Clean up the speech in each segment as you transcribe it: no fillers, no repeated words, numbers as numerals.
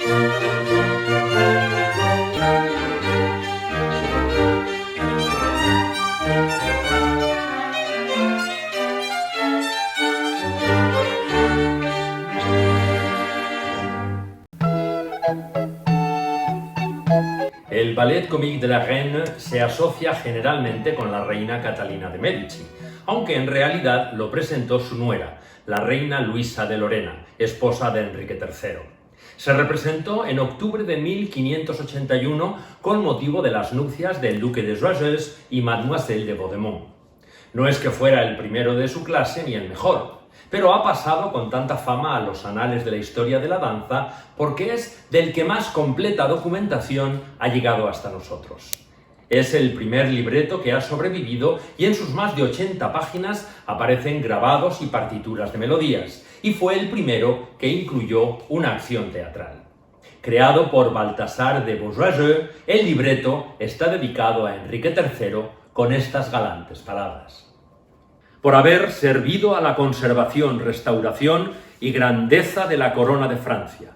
El Ballet Comique de la Reine se asocia generalmente con la reina Catalina de Medici, aunque en realidad lo presentó su nuera, la reina Luisa de Lorena, esposa de Enrique III. Se representó en octubre de 1581 con motivo de las nupcias del duque de Choiseul y Mademoiselle de Vaudémont. No es que fuera el primero de su clase ni el mejor, pero ha pasado con tanta fama a los anales de la historia de la danza porque es del que más completa documentación ha llegado hasta nosotros. Es el primer libreto que ha sobrevivido y en sus más de 80 páginas aparecen grabados y partituras de melodías, y fue el primero que incluyó una acción teatral. Creado por Baltasar de Beaujoyeux, el libreto está dedicado a Enrique III con estas galantes palabras: por haber servido a la conservación, restauración y grandeza de la corona de Francia,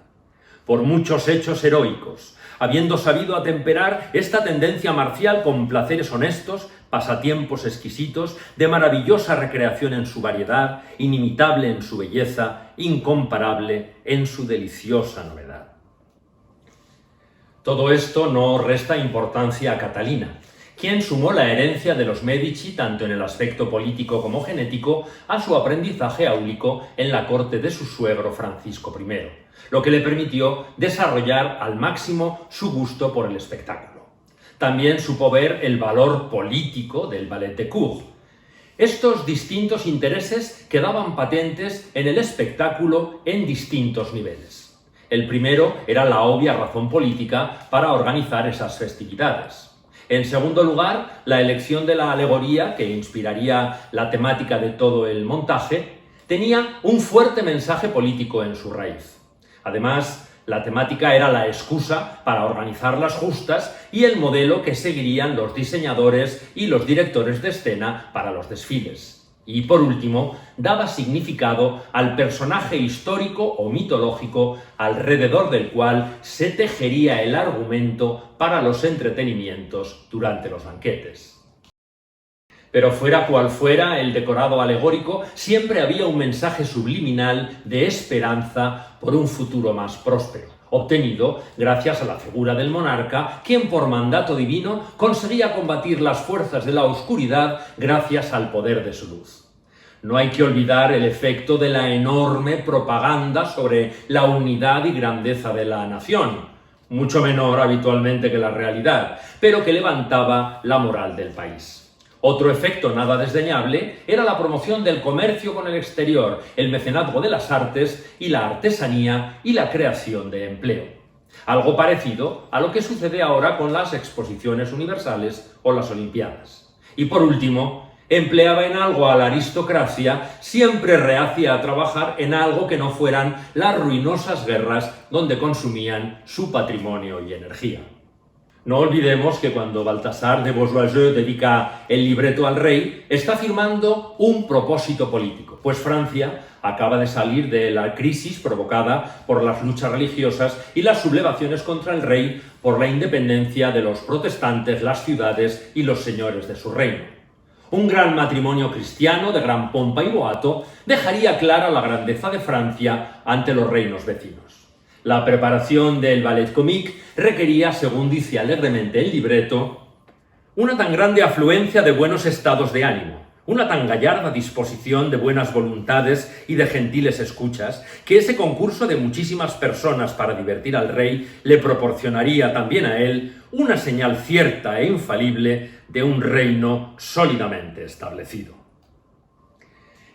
por muchos hechos heroicos, habiendo sabido atemperar esta tendencia marcial con placeres honestos, pasatiempos exquisitos, de maravillosa recreación en su variedad, inimitable en su belleza, incomparable en su deliciosa novedad. Todo esto no resta importancia a Catalina, quien sumó la herencia de los Medici, tanto en el aspecto político como genético, a su aprendizaje áulico en la corte de su suegro Francisco I, lo que le permitió desarrollar al máximo su gusto por el espectáculo. También supo ver el valor político del ballet de cour. Estos distintos intereses quedaban patentes en el espectáculo en distintos niveles. El primero era la obvia razón política para organizar esas festividades. En segundo lugar, la elección de la alegoría, que inspiraría la temática de todo el montaje, tenía un fuerte mensaje político en su raíz. Además, la temática era la excusa para organizar las justas y el modelo que seguirían los diseñadores y los directores de escena para los desfiles. Y, por último, daba significado al personaje histórico o mitológico alrededor del cual se tejería el argumento para los entretenimientos durante los banquetes. Pero fuera cual fuera el decorado alegórico, siempre había un mensaje subliminal de esperanza por un futuro más próspero, obtenido gracias a la figura del monarca, quien por mandato divino conseguía combatir las fuerzas de la oscuridad gracias al poder de su luz. No hay que olvidar el efecto de la enorme propaganda sobre la unidad y grandeza de la nación, mucho menor habitualmente que la realidad, pero que levantaba la moral del país. Otro efecto nada desdeñable era la promoción del comercio con el exterior, el mecenazgo de las artes y la artesanía y la creación de empleo. Algo parecido a lo que sucede ahora con las exposiciones universales o las Olimpiadas. Y por último, empleaba en algo a la aristocracia, siempre reacia a trabajar en algo que no fueran las ruinosas guerras donde consumían su patrimonio y energía. No olvidemos que cuando Baltasar de Beaujoyeux dedica el libreto al rey, está firmando un propósito político, pues Francia acaba de salir de la crisis provocada por las luchas religiosas y las sublevaciones contra el rey por la independencia de los protestantes, las ciudades y los señores de su reino. Un gran matrimonio cristiano de gran pompa y boato dejaría clara la grandeza de Francia ante los reinos vecinos. La preparación del ballet comique requería, según dice alegremente el libreto, una tan grande afluencia de buenos estados de ánimo, una tan gallarda disposición de buenas voluntades y de gentiles escuchas, que ese concurso de muchísimas personas para divertir al rey le proporcionaría también a él una señal cierta e infalible de un reino sólidamente establecido.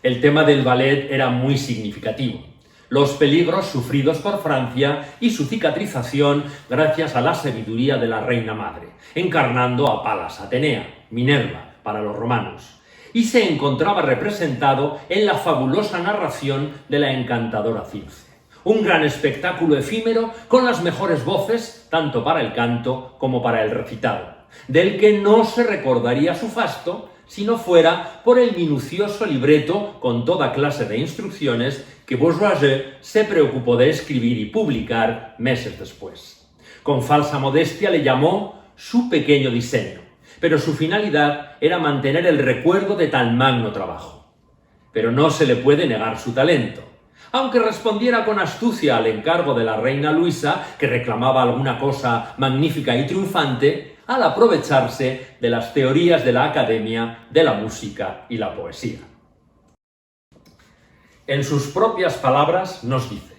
El tema del ballet era muy significativo. Los peligros sufridos por Francia y su cicatrización gracias a la sabiduría de la reina madre, encarnando a Palas Atenea, Minerva, para los romanos, y se encontraba representado en la fabulosa narración de la encantadora Circe. Un gran espectáculo efímero con las mejores voces, tanto para el canto como para el recitado, del que no se recordaría su fasto, si no fuera por el minucioso libreto con toda clase de instrucciones que Bourgeois se preocupó de escribir y publicar meses después. Con falsa modestia le llamó su pequeño diseño, pero su finalidad era mantener el recuerdo de tan magno trabajo. Pero no se le puede negar su talento. Aunque respondiera con astucia al encargo de la reina Luisa, que reclamaba alguna cosa magnífica y triunfante, al aprovecharse de las teorías de la Academia de la Música y la Poesía. En sus propias palabras nos dice: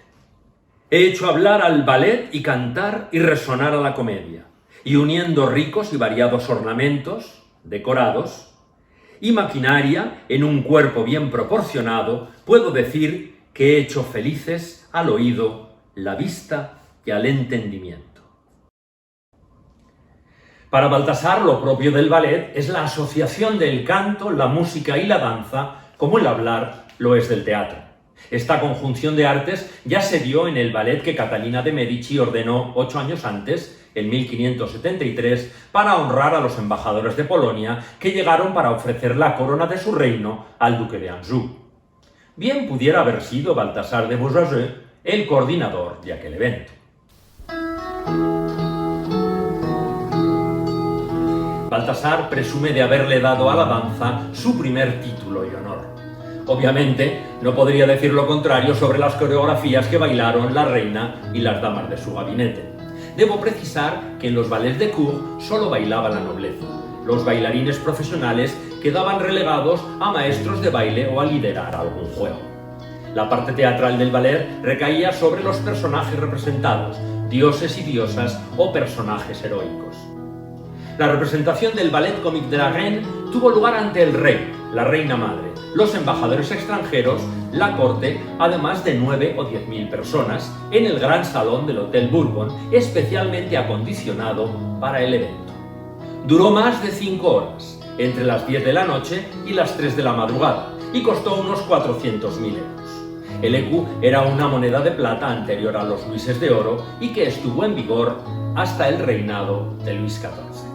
«He hecho hablar al ballet y cantar y resonar a la comedia, y uniendo ricos y variados ornamentos, decorados, y maquinaria en un cuerpo bien proporcionado, puedo decir que he hecho felices al oído, la vista y al entendimiento». Para Baltasar, lo propio del ballet es la asociación del canto, la música y la danza, como el hablar lo es del teatro. Esta conjunción de artes ya se dio en el ballet que Catalina de Medici ordenó 8 años antes, en 1573, para honrar a los embajadores de Polonia que llegaron para ofrecer la corona de su reino al duque de Anjou. Bien pudiera haber sido Baltasar de Bourgeois el coordinador de aquel evento. Baltasar presume de haberle dado a la danza su primer título y honor. Obviamente, no podría decir lo contrario sobre las coreografías que bailaron la reina y las damas de su gabinete. Debo precisar que en los ballets de cour solo bailaba la nobleza. Los bailarines profesionales quedaban relegados a maestros de baile o a liderar algún juego. La parte teatral del ballet recaía sobre los personajes representados, dioses y diosas o personajes heroicos. La representación del Ballet Comique de la Reine tuvo lugar ante el rey, la reina madre, los embajadores extranjeros, la corte, además de 9 o 10.000 personas, en el gran salón del Hotel Bourbon, especialmente acondicionado para el evento. Duró más de 5 horas, entre las 10 de la noche y las 3 de la madrugada, y costó unos 400.000 euros. El écu era una moneda de plata anterior a los luises de oro y que estuvo en vigor hasta el reinado de Luis XIV.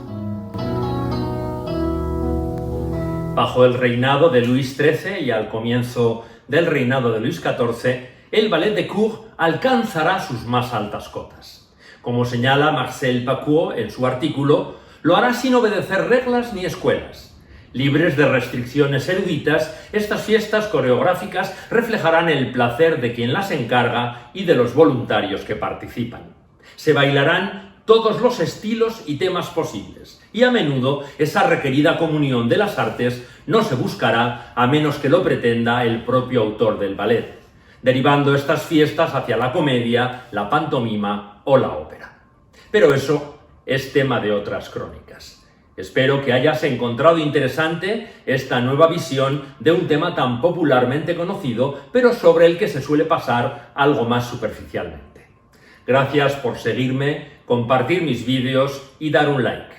Bajo el reinado de Luis XIII y al comienzo del reinado de Luis XIV, el ballet de cour alcanzará sus más altas cotas. Como señala Marcel Paquot en su artículo, lo hará sin obedecer reglas ni escuelas. Libres de restricciones eruditas, estas fiestas coreográficas reflejarán el placer de quien las encarga y de los voluntarios que participan. Se bailarán todos los estilos y temas posibles, y a menudo esa requerida comunión de las artes no se buscará a menos que lo pretenda el propio autor del ballet, derivando estas fiestas hacia la comedia, la pantomima o la ópera. Pero eso es tema de otras crónicas. Espero que hayas encontrado interesante esta nueva visión de un tema tan popularmente conocido, pero sobre el que se suele pasar algo más superficialmente. Gracias por seguirme, compartir mis vídeos y dar un like.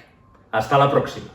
Hasta la próxima.